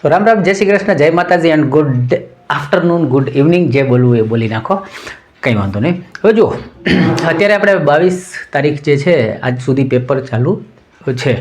તો રામ રામ, જય શ્રી કૃષ્ણ, જય માતાજી and good afternoon, good evening, જે બોલવું એ બોલી નાખો, કંઈ વાંધો નહીં. હવે જુઓ, અત્યારે આપણે 22 તારીખ જે છે આજ સુધી પેપર ચાલુ છે.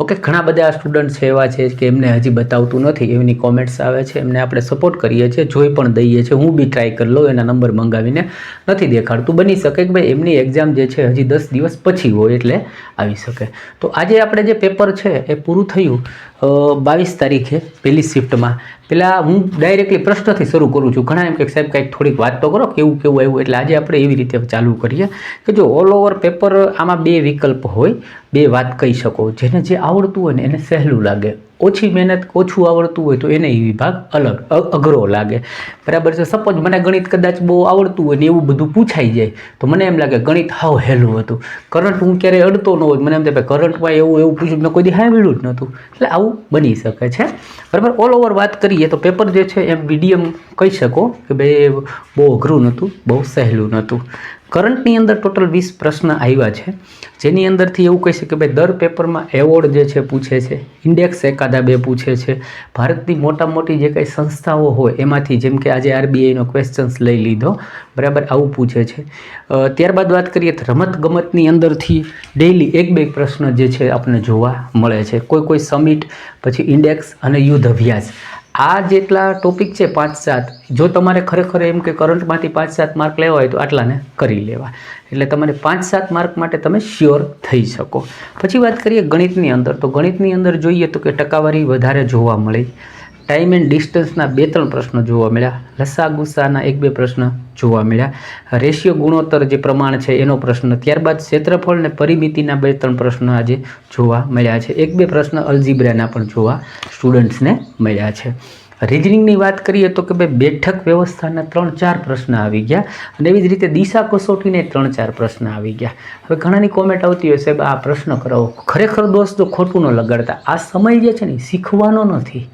ઓકે, ઘણા બધા સ્ટુડન્ટ છે એવા છે કે એમને હજી બતાવતું નથી, એમની કોમેન્ટ્સ આવે છે, એમને આપણે સપોર્ટ કરીએ છીએ, જોઈ પણ દઈએ છીએ. હું બી ટ્રાય કરી લઉં, એના નંબર મંગાવીને નથી દેખાડતું. બની શકે કે ભાઈ એમની એક્ઝામ જે છે હજી 10 દિવસ પછી હોય એટલે આવી શકે. તો આજે આપણે જે પેપર છે એ પૂરું થયું 22 તારીખે પહેલી શિફ્ટમાં. પહેલાં હું ડાયરેક્ટલી પ્રશ્નથી શરૂ કરું છું. ઘણા એમ કે સાહેબ કંઈક થોડીક વાત તો કરો, કેવું કેવું આવ્યું. એટલે આજે આપણે એવી રીતે ચાલુ કરીએ કે જો ઓલ ઓવર પેપર આમાં 2 વિકલ્પ હોય, 2 વાત કહી શકો. જેને જે આવડતું હોય ને એને સહેલું લાગે, ઓછી મહેનત ઓછું આવડતું હોય તો એને એ વિભાગ અઘરો લાગે. બરાબર છે. સપોઝ મને ગણિત કદાચ બહુ આવડતું હોય ને એવું બધું પૂછાઈ જાય તો મને એમ લાગે ગણિત હાવ હેલું હતું. કરંટ હું ક્યારેય અડતો ન હોય, મને એમ થાય કરંટમાં એવું પૂછ્યું મેં કોઈ દી સાંભળ્યું જ નહોતું. એટલે આવું બની શકે છે. બરાબર. ઓલ ઓવર વાત કરીએ તો પેપર જે છે એમ મીડિયમ કહી શકો કે ભાઈ બહુ અઘરું નહોતું, બહુ સહેલું નહોતું. કરંટની અંદર ટોટલ 20 પ્રશ્ન આવ્યા છે, જેની અંદરથી એવું કહી શકે કે ભાઈ દર પેપરમાં એવોર્ડ જે છે પૂછે છે, ઇન્ડેક્સ એકાદા 2 પૂછે છે, ભારતની મોટા મોટી જે કંઈ સંસ્થાઓ હોય એમાંથી, જેમ કે આજે RBIનો ક્વેશ્ચન્સ લઈ લીધો, બરાબર, આવું પૂછે છે. ત્યારબાદ વાત કરીએ તો રમતગમતની અંદરથી ડેઇલી 1-2 પ્રશ્ન જે છે આપણને જોવા મળે છે. કોઈ સમિટ, પછી ઇન્ડેક્સ અને યુદ્ધ અભ્યાસ, આ જેટલા ટોપિક છે 5-7, જો તમારે ખરેખર એમ કે કરંટમાંથી 5-7 માર્ક લેવા હોય તો આટલાને કરી લેવા. એટલે તમારે 5-7 માર્ક માટે તમે શ્યોર થઈ શકો. પછી વાત કરીએ ગણિતની અંદર, તો ગણિતની અંદર જોઈએ તો કે ટકાવારી વધારે જોવા મળી, ટાઈમ એન્ડ ડિસ્ટન્સના 2-3 પ્રશ્નો જોવા મળ્યા, લસા ગુસ્સાના 1-2 પ્રશ્ન જોવા મળ્યા, રેશિયો ગુણોત્તર જે પ્રમાણ છે એનો પ્રશ્ન, ત્યારબાદ ક્ષેત્રફળ ને પરિમિતિના 2-3 પ્રશ્નો આજે જોવા મળ્યા છે. 1-2 પ્રશ્ન અલ્જીબ્રાના પણ જોવા સ્ટુડન્ટ્સને મળ્યા છે. રિઝનિંગની વાત કરીએ તો કે ભાઈ બેઠક વ્યવસ્થાના 3-4 પ્રશ્ન આવી ગયા, અને એવી જ રીતે દિશા કસોટીને 3-4 પ્રશ્ન આવી ગયા. હવે ઘણાની કોમેન્ટ આવતી હોય સાહેબ આ પ્રશ્ન કરાવો. ખરેખર દોસ્તો ખોટું ન લગાડતા. આ સમય જે છે ને શીખવાનો નથી,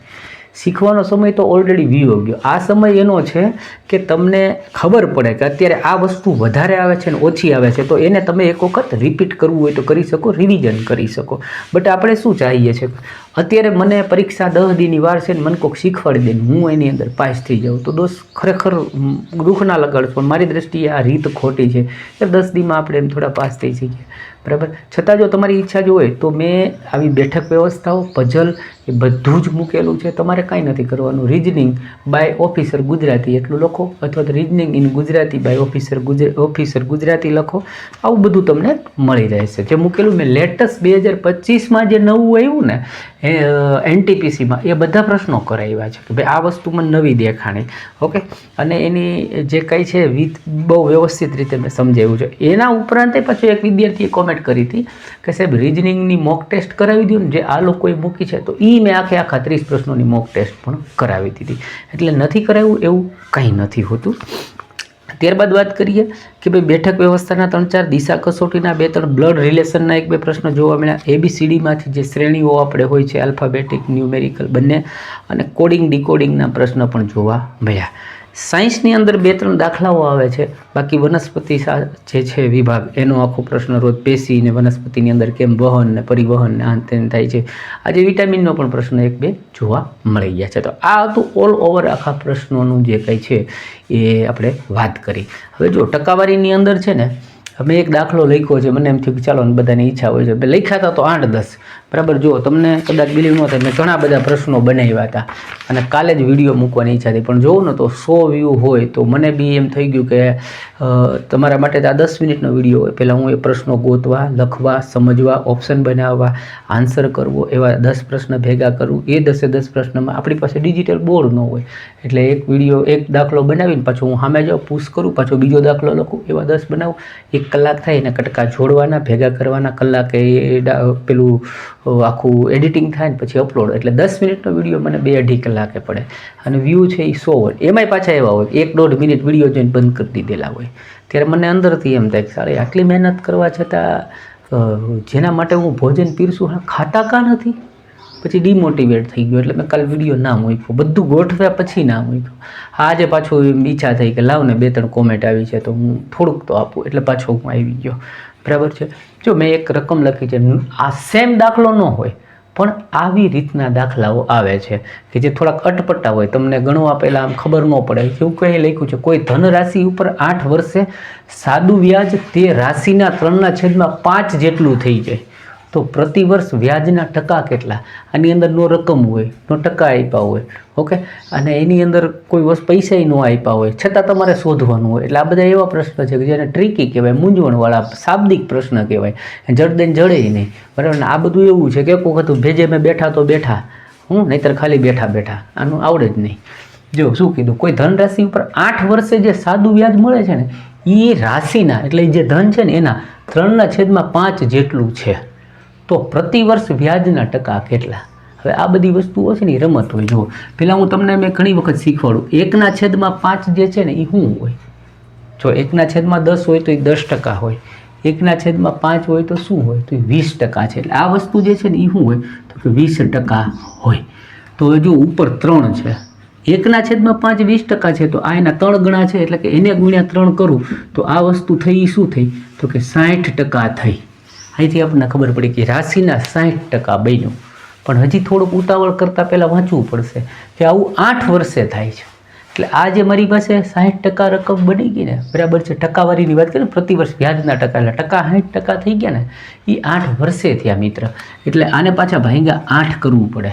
શીખવાનો સમય તો ઓલરેડી વીયો ગયો. આ સમય એનો છે કે તમને ખબર પડે કે અત્યારે આ વસ્તુ વધારે આવે છે ને ઓછી આવે છે, તો એને તમે એક વખત રિપીટ કરવું હોય તો કરી શકો, રિવિઝન કરી શકો. બટ આપણે શું ચાહીએ છીએ, અત્યારે મને પરીક્ષા 10 દીની વાર છે ને મને કોઈક શીખવાડી દે હું એની અંદર પાસ થઈ જાઉં તો દોસ્ત ખરેખર દુઃખ ના લગાડશો, પણ મારી દ્રષ્ટિએ આ રીત ખોટી છે કે 10 દીમાં આપણે એમ થોડા પાસ થઈ શકીએ. બરાબર. છતાં જો તમારી ઈચ્છા જ હોય તો મેં આવી બેઠક વ્યવસ્થાઓ, પઝલ એ બધું જ મૂકેલું છે. તમારે કાંઈ નથી કરવાનું. રિઝનિંગ બાય ઓફિસર ગુજરાતી એટલું લખો, અથવા તો reasoning in Gujarati by officer Gujarati લખો. આવું બધું તમને મળી રહેશે. જે મૂકેલું મેં લેટેસ્ટ 2025માં જે નવું આવ્યું ને NTPCમાં, એ બધા પ્રશ્નો કરાવ્યા છે કે ભાઈ આ વસ્તુ મને નવી દેખાણી. ઓકે, અને એની જે કંઈ છે બહુ વ્યવસ્થિત રીતે મેં સમજાવ્યું છે. એના ઉપરાંત પાછું એક વિદ્યાર્થીએ કોમેન્ટ કરી હતી કે સાહેબ રિઝનિંગની મોક ટેસ્ટ કરાવી દો ને, જે આ લોકોએ મૂકી છે, તો એ મેં આખા 30 પ્રશ્નોની મોક ટેસ્ટ પણ કરાવી દીધી. એટલે નથી કરાવ્યું એવું કંઈ નથી હોતું. ત્યારબાદ વાત કરીએ કે ભાઈ બેઠક વ્યવસ્થાના 3-4, દિશા કસોટીના 2-3, બ્લડ રિલેશનના 1-2 પ્રશ્નો જોવા મળ્યા, ABCDમાંથી જે શ્રેણીઓ આપણે હોય છે આલ્ફાબેટિક, ન્યુમેરિકલ બંને, અને કોડિંગ ડીકોડિંગના પ્રશ્ન પણ જોવા મળ્યા. સાયન્સની અંદર 2-3 દાખલાઓ આવે છે, બાકી વનસ્પતિ જે છે વિભાગ એનો આખો પ્રશ્ન રોજ પેશી ને વનસ્પતિની અંદર કેમ વહન ને પરિવહન ને આંતેન થાય છે. આજે વિટામિનનો પણ પ્રશ્ન 1-2 જોવા મળી ગયા છે. તો આ હતું ઓલ ઓવર આખા પ્રશ્નોનું જે કંઈ છે એ આપણે વાત કરી. હવે જો ટકાવારીની અંદર છે ને મેં એક દાખલો લખ્યો છે, મને એમ થયું કે ચાલો બધાની ઈચ્છા હોય છે, લખ્યા હતા તો 8-10. બરાબર. જો તમને કદાચ બિલીવ ન થાય, મેં ઘણા બધા પ્રશ્નો બનાવ્યા હતા અને કાલે જ વિડીયો મૂકવાની ઈચ્છા હતી, પણ જોઉં ને તો 100 વ્યૂ હોય તો મને બી એમ થઈ ગયું કે તમારા માટે આ 10 મિનિટનો વિડીયો હોય. પહેલાં હું એ પ્રશ્નો ગોતવા, લખવા, સમજવા, ઓપ્શન બનાવવા, આન્સર કરવો, એવા 10 પ્રશ્ન ભેગા કરું. એ 10 પ્રશ્નમાં આપણી પાસે ડિજિટલ બોર્ડ ન હોય, એટલે એક વિડીયો, એક દાખલો બનાવીને પાછું હું સામે જાઉં, પુશ કરું, પાછો બીજો દાખલો લખું, એવા 10 બનાવું. 1 કલાક થાય એને કટકા જોડવાના, ભેગા કરવાના, કલાકે પેલું આખું એડિટિંગ થાય ને પછી અપલોડ. એટલે 10 મિનિટનો વિડીયો મને 2-2.5 કલાકે પડે, અને વ્યૂ છે એ 100 હોય. એમાંય પાછા એવા હોય 1-1.5 મિનિટ વિડીયો જોઈને બંધ કરી દીધેલા હોય. ત્યારે મને અંદરથી એમ થાય કે સારી આટલી મહેનત કરવા છતાં જેના માટે હું ભોજન પીરસું ખાતા કાં નથી. પછી ડિમોટિવેટ થઈ ગયો, એટલે મેં કાલે વિડીયો ના મૂક્યો. બધું ગોઠવ્યા પછી ના મૂક્યો. આજે પાછું ઈચ્છા થઈ કે લાવ ને 2-3 કોમેન્ટ આવી છે તો હું થોડુંક તો આપું, એટલે પાછો હું આવી ગયો. બરાબર છે. જો મેં એક રકમ લખી છે, આ સેમ દાખલો ન હોય પણ આવી રીતના દાખલાઓ આવે છે કે જે થોડાક અટપટા હોય, તમને ગણવા પહેલાં આમ ખબર ન પડે. એવું કંઈ લખ્યું છે, કોઈ ધન રાશિ ઉપર 8 વર્ષે સાદું વ્યાજ તે રાશિના 3/5 જેટલું થઈ જાય તો પ્રતિ વર્ષ વ્યાજના ટકા કેટલા? આની અંદર નો રકમ હોય, નો ટકા આપ્યા હોય, ઓકે, અને એની અંદર કોઈ પૈસા ન આપ્યા હોય, છતાં તમારે શોધવાનું હોય. એટલે આ બધા એવા પ્રશ્ન છે કે જેને ટ્રિકી કહેવાય, મૂંઝવણવાળા શાબ્દિક પ્રશ્ન કહેવાય, જડદે જડે નહીં, બરાબર ને. આ બધું એવું છે કે એક વખત ભેજે મેં બેઠા તો બેઠા, નહીંતર ખાલી બેઠા બેઠા, આનું આવડે જ નહીં. જો શું કીધું, કોઈ ધન રાશિ ઉપર 8 વર્ષે જે સાદું વ્યાજ મળે છે ને, એ રાશિના એટલે જે ધન છે ને એના 3/5 જેટલું છે, તો પ્રતિ વર્ષ વ્યાજના ટકા કેટલા? હવે આ બધી વસ્તુઓ છે ને એ રમત હોય. જુઓ, પહેલાં હું તમને મેં ઘણી વખત શીખવાડું, 1/5 જે છે ને એ શું હોય? જો 1/10 હોય તો એ 10% હોય, 1/5 હોય તો શું હોય? તો એ 20% છે. એટલે આ વસ્તુ જે છે ને એ શું હોય? તો કે 20% હોય. તો જો ઉપર 3 છે, 1/5 20% છે, તો આ એના 3 ગણા છે, એટલે કે એને ગુણ્યા 3 કરું તો આ વસ્તુ થઈ શું થઈ? તો કે 60% થઈ. અહીંથી આપણને ખબર પડી કે રાશિના 60% બન્યું. પણ હજી થોડુંક ઉતાવળ કરતાં પહેલાં વાંચવું પડશે કે આવું 8 વર્ષે થાય છે. એટલે આ જે મારી પાસે 60% રકમ બની ગઈ ને, બરાબર છે, ટકાવારીની વાત કરીએ, પ્રતિ વર્ષ વ્યાજના ટકા, એટલે ટકા 60% થઈ ગયા ને, એ 8 વર્ષે થયા મિત્ર. એટલે આને પાછા ભાગ્યા 8 કરવું પડે.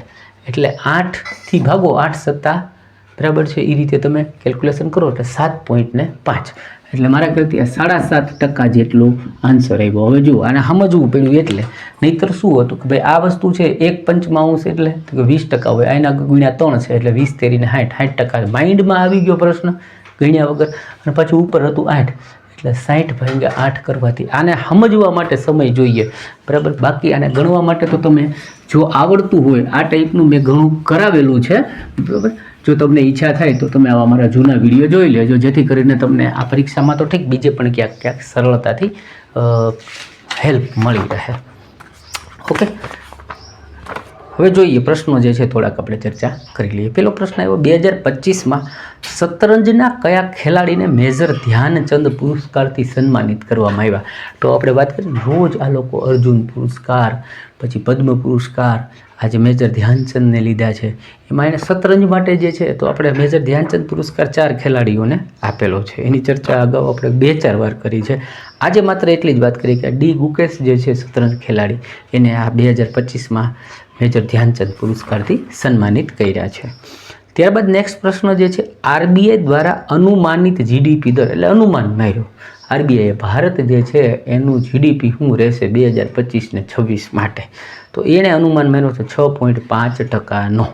એટલે 8થી ભાગો, 8 સત્તા, બરાબર છે, એ રીતે તમે કેલ્ક્યુલેશન કરો એટલે 7.5. એટલે મારા કરતી 7.5% જેટલો આન્સર આવ્યો. હવે જુઓ, આને સમજવું પડ્યું એટલે, નહીંતર શું હતું કે ભાઈ આ વસ્તુ છે 1/5 એટલે તો કે 20% હોય, આના ગુણ્યા 3 છે એટલે 20 તેરીને 60%. માઇન્ડમાં આવી ગયો પ્રશ્ન ગણ્યા વગર, અને પાછું ઉપર હતું 8, એટલે 60/8 કરવાથી આને સમજવા માટે સમય જોઈએ, બરાબર. બાકી આને ગણવા માટે તો તમે જો આવડતું હોય, આ ટાઈપનું મેં ઘણું કરાવેલું છે, બરાબર. જો તમને ઈચ્છા થાય તો તમે આવા મારા જૂના વિડીયો જોઈ લેજો, જેથી કરીને તમને આ પરીક્ષામાં તો ઠીક, બીજે પણ ક્યાંક સરળતાથી હેલ્પ મળી રહે. ઓકે, હવે જોઈએ પ્રશ્નો જે છે થોડાક આપણે ચર્ચા કરી લઈએ. પહેલો પ્રશ્ન આવ્યો, 2025માં શતરંજના કયા ખેલાડીને મેજર ધ્યાનચંદ પુરસ્કારથી સન્માનિત કરવામાં આવ્યા? તો આપણે વાત કરીએ, રોજ આ લોકો અર્જુન પુરસ્કાર, પછી પદ્મ પુરસ્કાર, આજે મેજર ધ્યાનચંદને લીધા છે. એમાં એને શતરંજ માટે જે છે તો આપણે મેજર ધ્યાનચંદ પુરસ્કાર 4 ખેલાડીઓને આપેલો છે. એની ચર્ચા અગાઉ આપણે 2-4 વાર કરી છે. આજે માત્ર એટલી જ વાત કરી કે ડી ગુકેશ જે છે શતરંજ ખેલાડી, એને આ 2025માં મેજર ધ્યાનચંદ પુરસ્કારથી સન્માનિત કર્યા છે. ત્યારબાદ નેક્સ્ટ પ્રશ્ન જે છે, આરબીઆઈ દ્વારા અનુમાનિત જીડીપી દર, એટલે અનુમાન માર્યો આરબીઆઈએ, ભારત જે છે એનું જીડીપી શું રહેશે 2025 ને 26 માટે, તો એણે અનુમાન માન્યો છે 6.5%.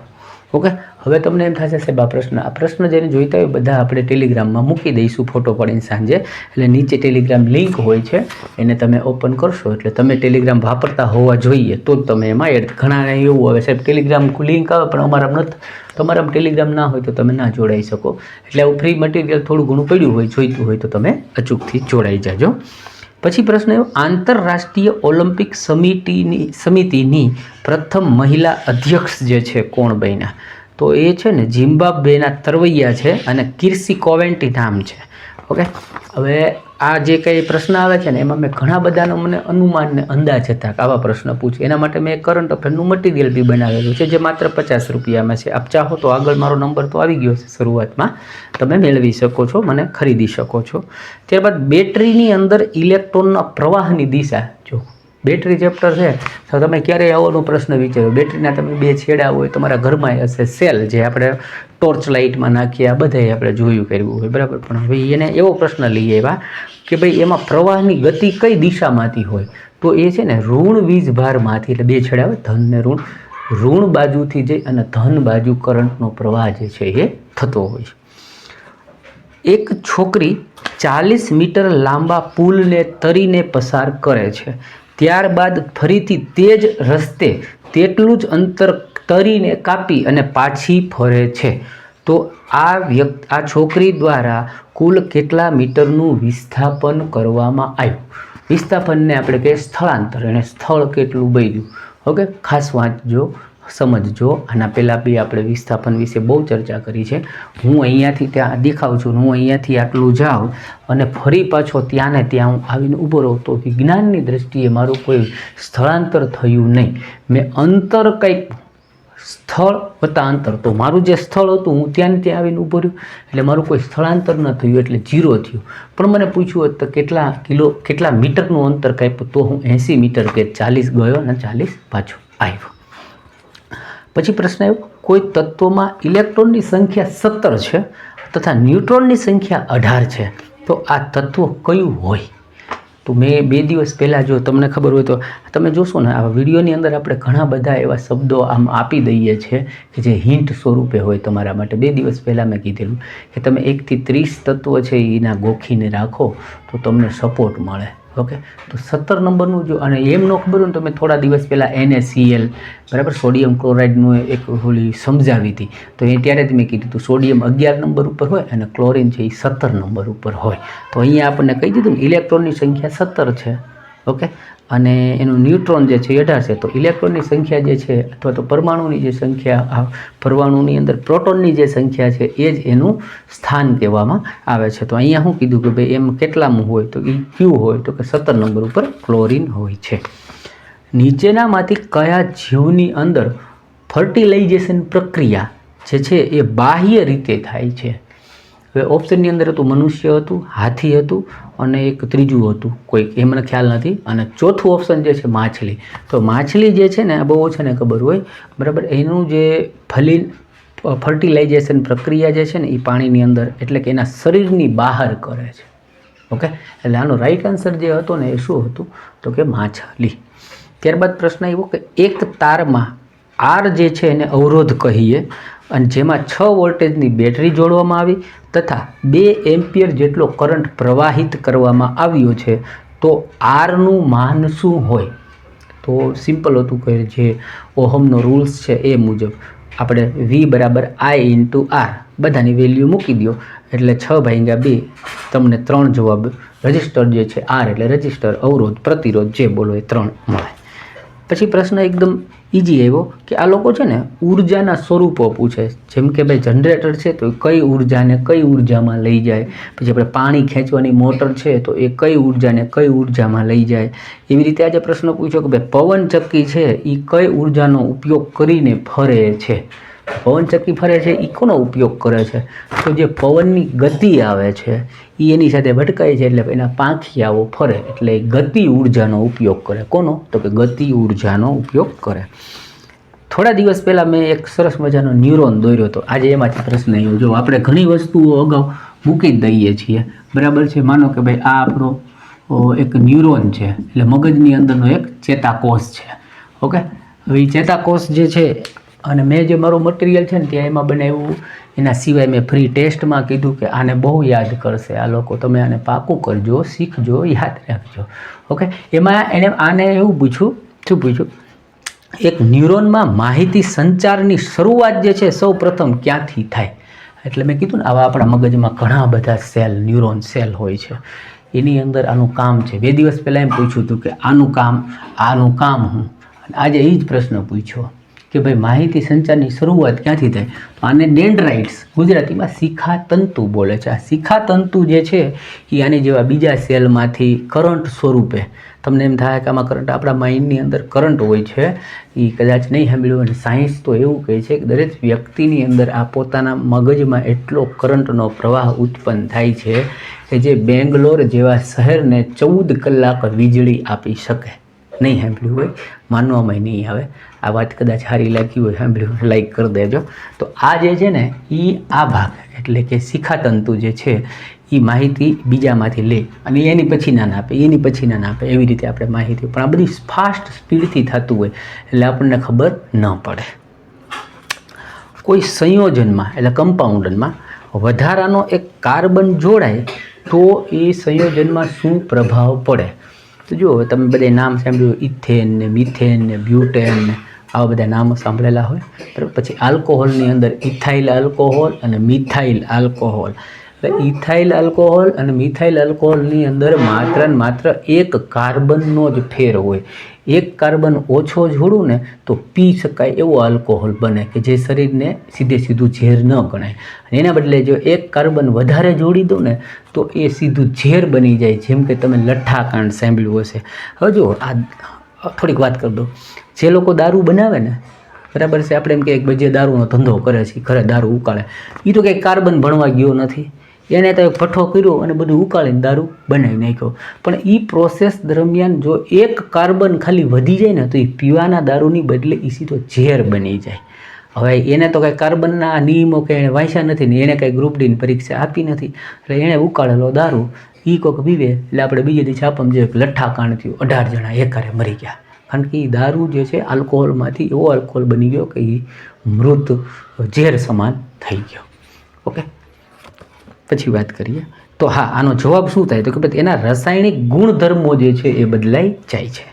ઓકે, હવે તમને એમ થશે સાહેબ આ પ્રશ્ન જેને જોઈતા હોય બધા આપણે ટેલિગ્રામમાં મૂકી દઈશું ફોટો પાડીને સાંજે. એટલે નીચે ટેલિગ્રામ લિંક હોય છે, એને તમે ઓપન કરશો એટલે તમે ટેલિગ્રામ વાપરતા હોવા જોઈએ તો જ તમે એમાં એડ. ઘણાને એવું આવે સાહેબ ટેલિગ્રામ લિંક આવે પણ અમારા નથી, તમારા ટેલિગ્રામ ના હોય તો તમે ના જોડાઈ શકો. એટલે આવું ફ્રી મટીરિયલ થોડું ઘણું પડ્યું હોય, જોઈતું હોય તો તમે અચૂકથી જોડાઈ જાજો. પછી પ્રશ્ન એવો, આંતરરાષ્ટ્રીય ઓલિમ્પિક સમિતિની પ્રથમ મહિલા અધ્યક્ષ જે છે કોણ બન્યા? તો એ છે ને ઝિમ્બાબ્વેના તરવૈયા છે અને કિર્સી કોવેન્ટી નામ છે. ઓકે, હવે આ જે કંઈ પ્રશ્ન આવે છે ને એમાં મેં ઘણા બધાનો મને અનુમાન ને અંદાજ હતા કે આવા પ્રશ્ન પૂછે, એના માટે મેં કરંટ અફેરનું મટીરિયલ બી બનાવેલું છે જે માત્ર 50 રૂપિયામાં છે. આપ ચાહો તો આગળ મારો નંબર તો આવી ગયો છે શરૂઆતમાં, તમે મેળવી શકો છો, મને ખરીદી શકો છો. ત્યારબાદ બેટરીની અંદર ઇલેક્ટ્રોનના પ્રવાહની દિશા, જો બેટરી ચેપ્ટર છે તો તમે ક્યારેય આવવાનો પ્રશ્ન વિચાર્યો, બેટરીના તમે 2 છેડા હોય, તમારા ઘરમાં હશે સેલ જે આપણે ટોર્ચ લાઇટમાં નાખીએ, આ બધાએ આપણે જોયું કર્યું હોય, બરાબર. પણ હવે એને એવો પ્રશ્ન લઈ આવ્યા કે ભાઈ એમાં પ્રવાહની ગતિ કઈ દિશામાંથી હોય? તો એ છે ને ઋણ વીજભારમાંથી, એટલે 2 છેડા હોય ધન ને ઋણ બાજુથી જઈ અને ધન બાજુ કરંટનો પ્રવાહ જે છે એ થતો હોય. એક છોકરી 40 મીટર લાંબા પુલને તરીને પસાર કરે છે, ત્યારબાદ ફરીથી તે જ રસ્તે તેટલું જ અંતર તરીને કાપી અને પાછી ફરે છે. તો આ છોકરી દ્વારા કુલ કેટલા મીટરનું વિસ્થાપન કરવામાં આવ્યું? વિસ્થાપનને આપણે કહીએ સ્થળાંતર, અને સ્થળ કેટલું બન્યું? ઓકે, ખાસ વાંચજો. સમજજો. આના પહેલાં બી આપણે વિસ્થાપન વિશે બહુ ચર્ચા કરી છે. હું અહીંયાથી ત્યાં દેખાઉં છું, હું અહીંયાથી આટલું જાઉં અને ફરી પાછો ત્યાં ને ત્યાં હું આવીને ઊભો રહું, તો વિજ્ઞાનની દૃષ્ટિએ મારું કોઈ સ્થળાંતર થયું નહીં. મેં અંતર કંઈક સ્થળ વત્તા અંતર, તો મારું જે સ્થળ હતું હું ત્યાં ને ત્યાં આવીને ઊભો રહ્યું, એટલે મારું કોઈ સ્થળાંતર ન થયું, એટલે 0 થયું. પણ મને પૂછ્યું હોત તો કેટલા મીટરનું અંતર કાપ્યું, તો હું 80 મીટર કે 40 ગયો અને 40 પાછો આવ્યો. પછી પ્રશ્ન આવ્યો, કોઈ તત્વમાં ઇલેક્ટ્રોનની સંખ્યા 17 છે તથા ન્યુટ્રોનની સંખ્યા 18 છે, તો આ તત્વ કયું હોય? તો મેં 2 દિવસ પહેલાં, જો તમને ખબર હોય તો તમે જોશો ને, આ વિડીયોની અંદર આપણે ઘણા બધા એવા શબ્દો આમ આપી દઈએ છીએ કે જે હિન્ટ સ્વરૂપે હોય તમારા માટે. 2 દિવસ પહેલાં મેં કીધેલું કે તમે 1 થી 30 તત્વો છે એના ગોખીને રાખો તો તમને સપોર્ટ મળે. ઓકે, તો 17 નંબરનું જો, અને એમ ન ખબર હોય ને તો મેં થોડા દિવસ પહેલાં NaCl બરાબર સોડિયમ ક્લોરાઇડનું એક હોલી સમજાવી હતી, તો એ ત્યારે જ મેં કીધું હતું સોડિયમ 11 નંબર ઉપર હોય અને ક્લોરિન છે એ 17 નંબર ઉપર હોય. તો અહીંયા આપણને કહી દીધું ઇલેક્ટ્રોનની સંખ્યા 17 છે. ઓકે, અને એનું ન્યુટ્રોન જે છે 18 છે. તો ઇલેક્ટ્રોનની સંખ્યા જે છે અથવા તો પરમાણુની જે સંખ્યા, પરમાણુની અંદર પ્રોટોનની જે સંખ્યા છે એ જ એનું સ્થાન કહેવામાં આવે છે. તો અહીંયા શું કીધું કે ભાઈ એમ કેટલામું હોય, તો એ ક્યુ હોય, તો કે 17 નંબર ઉપર ક્લોરિન હોય છે. નીચેનામાંથી કયા જીવની અંદર ફર્ટિલાઇઝેશન પ્રક્રિયા જે છે એ બાહ્ય રીતે થાય છે? હવે ઓપ્શનની અંદર હતું મનુષ્ય હતું, હાથી હતું અને એક ત્રીજું હતું કોઈક, એ મને ખ્યાલ નથી. અને ચોથું ઓપ્શન જે છે માછલી. તો માછલી જે છે ને, આ બહુ ઓછાને ખબર હોય બરાબર, એનું જે ફર્ટિલાઇઝેશન પ્રક્રિયા જે છે ને એ પાણીની અંદર, એટલે કે એના શરીરની બહાર કરે છે. ઓકે, એટલે આનો રાઈટ આન્સર જે હતો ને એ શું હતું, તો કે માછલી. ત્યારબાદ પ્રશ્ન આવ્યો કે એક તારમાં R જે છે એને અવરોધ કહીએ અને જેમાં 6 વોલ્ટેજની બેટરી જોડવામાં આવી તથા 2 એમ્પિયર જેટલો કરંટ પ્રવાહિત કરવામાં આવ્યો છે, તો આરનું માન શું હોય? તો સિમ્પલ હતું કે જે ઓહમનો રૂલ્સ છે એ મુજબ આપણે V બરાબર I × R બધાની વેલ્યુ મૂકી દો, એટલે 6/2 તમને 3 જવાબ. રજિસ્ટર જે છે R એટલે રજિસ્ટર, અવરોધ, પ્રતિરોધ જે બોલો એ 3 મળે. પછી પ્રશ્ન એકદમ ઇઝી આવ્યો કે આ લોકો છે ને ઉર્જાના સ્વરૂપો પૂછે. જેમ કે ભાઈ જનરેટર છે તો કઈ ઉર્જાને કઈ ઉર્જામાં લઈ જાય, પછી આપણે પાણી ખેંચવાની મોટર છે તો એ કઈ ઉર્જાને કઈ ઉર્જામાં લઈ જાય. એવી રીતે આજે પ્રશ્ન પૂછ્યો કે ભાઈ પવનચક્કી છે એ કઈ ઉર્જાનો ઉપયોગ કરીને ફરે છે? પવનચક્કી ફરે છે એ કોનો ઉપયોગ કરે છે? તો જે પવનની ગતિ આવે છે એ એની સાથે ભટકાય છે, એટલે એના પાંખિયાઓ ફરે, એટલે ગતિ ઉર્જાનો ઉપયોગ કરે. કોનો? તો કે ગતિ ઉર્જાનો ઉપયોગ કરે. થોડા દિવસ પહેલાં મેં એક સરસ મજાનો ન્યુરોન દોર્યો હતો. આજે એમાંથી પ્રશ્ન આવ્યો. જો આપણે ઘણી વસ્તુઓ અગાઉ મૂકી જ દઈએ છીએ બરાબર છે. માનો કે ભાઈ આ આપણો એક ન્યુરોન છે, એટલે મગજની અંદરનો એક ચેતાકોષ છે. ઓકે, હવે એ ચેતાકોષ જે છે, અને મેં જે મારું મટીરિયલ છે ને ત્યાં એમાં બનાવ્યું, એના સિવાય મેં ફ્રી ટેસ્ટમાં કીધું કે આને બહુ યાદ કરશે આ લોકો, તમે આને પાકું કરજો, શીખજો, યાદ રાખજો. ઓકે, એમાં એણે આને એવું પૂછ્યું, શું પૂછ્યું? એક ન્યુરોનમાં માહિતી સંચારની શરૂઆત જે છે સૌ પ્રથમ ક્યાંથી થાય? એટલે મેં કીધું ને આવા આપણા મગજમાં ઘણા બધા સેલ, ન્યુરોન સેલ હોય છે, એની અંદર આનું કામ છે. 2 દિવસ પહેલાં એમ પૂછ્યું હતું કે આનું કામ હું, આજે એ જ પ્રશ્ન પૂછ્યો કે ભાઈ માહિતી સંચારની શરૂઆત ક્યાંથી થાય? તો આને ડેન્ડ્રાઇટ્સ, ગુજરાતીમાં શિખાતંતુ બોલે છે. આ શિખાતંતુ જે છે એ આની જેવા બીજા સેલમાંથી કરંટ સ્વરૂપે, તમને એમ થાય કે આમાં કરંટ, આપણા માઇન્ડની અંદર કરંટ હોય છે, એ કદાચ નહીં સાંભળ્યું. અને સાયન્સ તો એવું કહે છે કે દરેક વ્યક્તિની અંદર આ પોતાના મગજમાં એટલો કરંટનો પ્રવાહ ઉત્પન્ન થાય છે કે જે બેંગ્લોર જેવા શહેરને 14 કલાક વીજળી આપી શકે. નહીં સાંભળ્યું હોય, માનવામાં નહીં આવે. આ વાત કદાચ સારી લાગી હોય, સાંભળ્યું, લાઈક કરી દેજો. તો આ જે છે ને એ આ ભાગ, એટલે કે શિખાતંતુ જે છે એ માહિતી બીજામાંથી લે અને એની પછી ના આપે, એની પછી ના આપે, એવી રીતે આપણે માહિતી. પણ આ બધી ફાસ્ટ સ્પીડથી થતું હોય એટલે આપણને ખબર ન પડે. કોઈ સંયોજનમાં એટલે કમ્પાઉન્ડમાં વધારાનો એક કાર્બન જોડાય તો એ સંયોજનમાં શું પ્રભાવ પડે? તો જુઓ, તમે બધા નામ સાંભળ્યું, ઇથેન ને મિથેન ને બ્યુટેન ને આવા બધા નામ સાંભળેલા હોય બરાબર. પછી આલ્કોહોલની અંદર ઇથાઇલ આલ્કોહોલ અને મિથાઇલ આલ્કોહોલ. એટલે ઇથાઇલ આલ્કોહોલ અને મિથાઇલ આલ્કોહોલની અંદર માત્ર ને માત્ર એક કાર્બનનો જ ફેર હોય. એક કાર્બન ઓછો જોડું ને તો પી શકાય એવો આલ્કોહોલ બને કે જે શરીરને સીધું ઝેર ન ગણાય. અને એના બદલે જો એક કાર્બન વધારે જોડી દો ને તો એ સીધું ઝેર બની જાય. જેમ કે તમે લઠ્ઠાકાંડ સાંભળ્યું હશે. હવે જો આ થોડીક વાત કરી દો. જે લોકો દારૂ બનાવે ને, બરાબર છે, આપણે એમ કે જે દારૂનો ધંધો કરે છે, ઘરે દારૂ ઉકાળે, એ તો કંઈ કાર્બન ભણવા ગયો નથી. એને તો ભઠ્ઠો કર્યો અને બધું ઉકાળીને દારૂ બનાવી નાખ્યો. પણ એ પ્રોસેસ દરમિયાન જો એક કાર્બન ખાલી વધી જાય ને તો એ પીવાના દારૂની બદલે એ સીધો ઝેર બની જાય. હવે એને તો કાંઈ કાર્બનના નિયમો કે એણે વાંચ્યા નથી ને એને કાંઈ ગ્રુપ ડીની પરીક્ષા આપી નથી. એટલે એણે ઉકાળેલો દારૂ એ કોઈક પીવે એટલે આપણે બીજે દિવસે આપવામાં જોઈએ કે લઠ્ઠાકાંડ થયું, 18 જણા એકારે મરી ગયા. કારણ કે એ દારૂ જે છે આલ્કોહોલમાંથી એવો આલ્કોહોલ બની ગયો કે એ મૃત ઝેર સમાન થઈ ગયો. ઓકે, પછી વાત કરીએ તો હા, આનો જવાબ શું થાય તો કે એના રાસાયણિક ગુણધર્મો જે છે એ બદલાઈ જાય છે.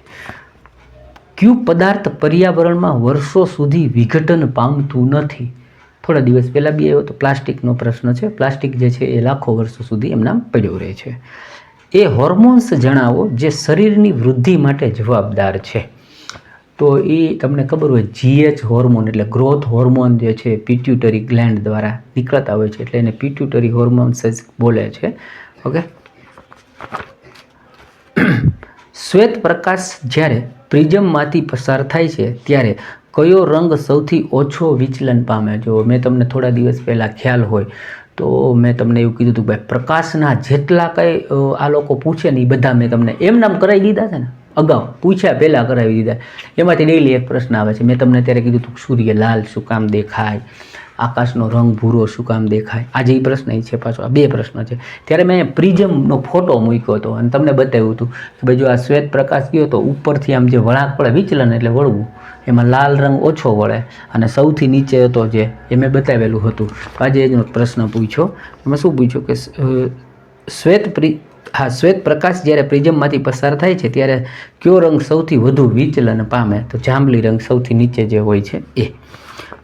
કયું પદાર્થ પર્યાવરણમાં વર્ષો સુધી વિઘટન પામતું નથી? થોડા દિવસ પહેલાં બી આવ્યો તો પ્લાસ્ટિકનો પ્રશ્ન છે. પ્લાસ્ટિક જે છે એ લાખો વર્ષો સુધી એમનામ પડ્યો રહે છે. એ હોર્મોન્સ જણાવો જે શરીરની વૃદ્ધિ માટે જવાબદાર છે. તો એ તમને ખબર હોય, GH હોર્મોન એટલે ગ્રોથ હોર્મોન જે છે પિટ્યુટરી ગ્લેન્ડ દ્વારા નીકળતા હોય છે, એટલે એને પિટ્યુટરી હોર્મોન્સ જ બોલે છે. ઓકે, શ્વેત પ્રકાશ જ્યારે પ્રિઝમમાંથી પસાર થાય છે ત્યારે કયો રંગ સૌથી ઓછો વિચલન પામે? જો મેં તમને થોડા દિવસ પહેલાં ખ્યાલ હોય તો મેં તમને એવું કીધું હતું ભાઈ, પ્રકાશના જેટલા કંઈ આ લોકો પૂછે ને એ બધા મેં તમને એમ નામ કરાવી દીધા છે ને, અગાઉ પૂછ્યા પહેલાં કરાવી દીધા. એમાંથી ડેઈલી એક પ્રશ્ન આવે છે. મેં તમને ત્યારે કીધું હતું સૂર્ય લાલ શું કામ દેખાય, આકાશનો રંગ ભૂરો શું કામ દેખાય. આજે એ પ્રશ્ન છે પાછો, આ 2 પ્રશ્ન છે. ત્યારે મેં પ્રિઝમનો ફોટો મૂક્યો હતો અને તમને બતાવ્યું હતું કે ભાઈ જો આ શ્વેત પ્રકાશ ગયો તો ઉપરથી આમ જે વળાંક પડે વિચલન એટલે વળવું, એમાં લાલ રંગ ઓછો વળે અને સૌથી નીચે હતો જે એ મેં બતાવેલું હતું. આજે એનો પ્રશ્ન પૂછ્યો. એમાં શું પૂછ્યું કે શ્વેત પ્રકાશ જ્યારે પ્રિઝમમાંથી પસાર થાય છે ત્યારે કયો રંગ સૌથી વધુ વિચલન પામે? તો જાંબલી રંગ સૌથી નીચે જે હોય છે એ.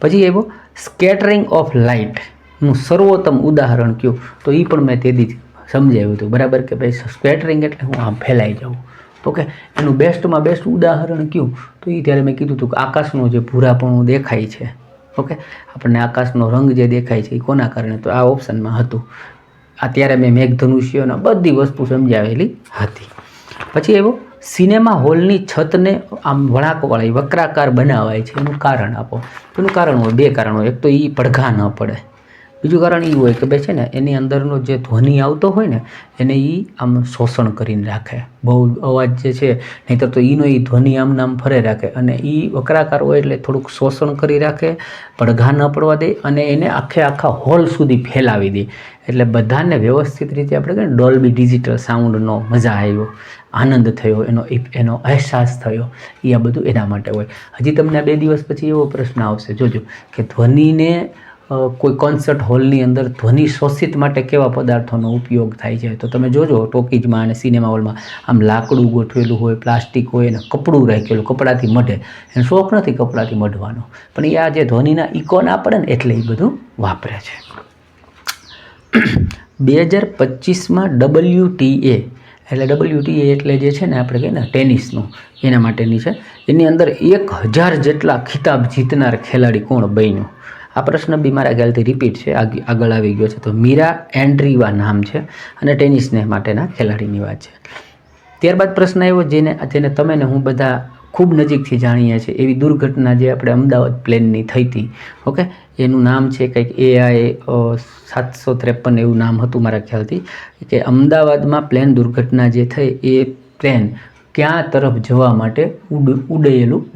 પછી એવો સ્કેટરિંગ ઓફ લાઇટનું સર્વોત્તમ ઉદાહરણ કયું? તો એ પણ મેં તેથી સમજાવ્યું હતું, બરાબર, કે ભાઈ સ્કેટરિંગ એટલે હું આમ ફેલાઈ જાઉં. ઓકે, એનું બેસ્ટમાં બેસ્ટ ઉદાહરણ કયું? તો એ ત્યારે મેં કીધું હતું કે આકાશનું જે ભૂરાપણું દેખાય છે, ઓકે, આપણને આકાશનો રંગ જે દેખાય છે એ કોના કારણે? તો આ ઓપ્શનમાં હતું. અત્યારે મેં મેઘધનુષ્યના બધી વસ્તુ સમજાવેલી હતી. પછી એવો સિનેમા હોલની છતને આમ વળાંકવાળી વક્રાકાર બનાવાય છે, એનું કારણ આપો. એનું કારણ હોય 2 કારણ હોય. એક તો એ પડઘા ન પડે, બીજું કારણ એ હોય કે ભાઈ છે ને એની અંદરનો જે ધ્વનિ આવતો હોય ને એને એ આમ શોષણ કરીને રાખે. બહુ અવાજ જે છે નહીંતર તો એનો એ ધ્વનિ આમ નામ ફરે રાખે, અને એ વક્રાકાર હોય એટલે થોડુંક શોષણ કરી રાખે, પડઘા ન પડવા દે અને એને આખા હોલ સુધી ફેલાવી દે. એટલે બધાને વ્યવસ્થિત રીતે આપણે કહીએ ડોલ્બી ડિજિટલ સાઉન્ડનો મજા આવ્યો, આનંદ થયો, એનો અહેસાસ થયો, એ આ બધું એના માટે હોય. હજી તમને 2 દિવસ પછી એવો પ્રશ્ન આવશે, જોજો, કે ધ્વનિને કોઈ કોન્સર્ટ હોલની અંદર ધ્વનિ શોષિત માટે કેવા પદાર્થોનો ઉપયોગ થાય છે? તો તમે જોજો ટોકીઝમાં અને સિનેમા હોલમાં આમ લાકડું ગોઠવેલું હોય, પ્લાસ્ટિક હોય અને કપડું રાખેલું, કપડાથી મઢે. એને શોખ નથી કપડાથી મઢવાનો, પણ એ આ જે ધ્વનિના ઇકોન આપડે ને એટલે એ બધું વાપરે છે. 2025માં WTA એટલે જે છે ને આપણે કહીએ ને ટેનિસનું, એના માટેની છે. એની અંદર 1000 જેટલા ખિતાબ જીતનાર ખેલાડી કોણ બન્યો? આ પ્રશ્ન બી મારા ખ્યાલથી રિપીટ છે, આગળ આવી ગયો છે. તો મીરા એન્ડ્રીવા નામ છે અને ટેનિસને માટેના ખેલાડીની વાત છે. ત્યારબાદ પ્રશ્ન આવ્યો જેને તમે ને હું બધા ખૂબ નજીકથી જાણીએ છીએ, એવી દુર્ઘટના જે આપણે અમદાવાદ પ્લેનની થઈ હતી. ઓકે, એનું નામ છે કંઈક AI 753 એવું નામ હતું મારા ખ્યાલથી, કે અમદાવાદમાં પ્લેન દુર્ઘટના જે થઈ એ પ્લેન ક્યાં તરફ જવા માટે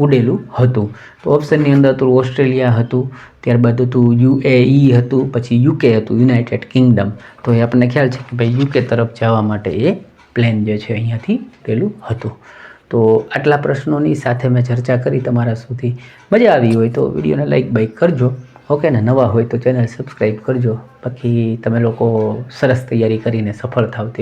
ઉડેલું હતું? તો ઓપ્શનની અંદર તો ઓસ્ટ્રેલિયા હતું, ત્યારબાદ હતું UAE હતું, પછી UK હતું, યુનાઇટેડ કિંગડમ. તો એ આપણને ખ્યાલ છે કે ભાઈ UK તરફ જવા માટે એ પ્લેન જે છે અહીંયાથી ઉડેલું હતું. તો આટલા પ્રશ્નોની સાથે મેં ચર્ચા કરી તમારા સુધી. મજા આવી હોય તો વિડીયોને લાઈક કરજો. ઓકે ને, નવા હોય તો ચેનલ સબસ્ક્રાઈબ કરજો. બાકી તમે લોકો સરસ તૈયારી કરીને સફળ થાવ તે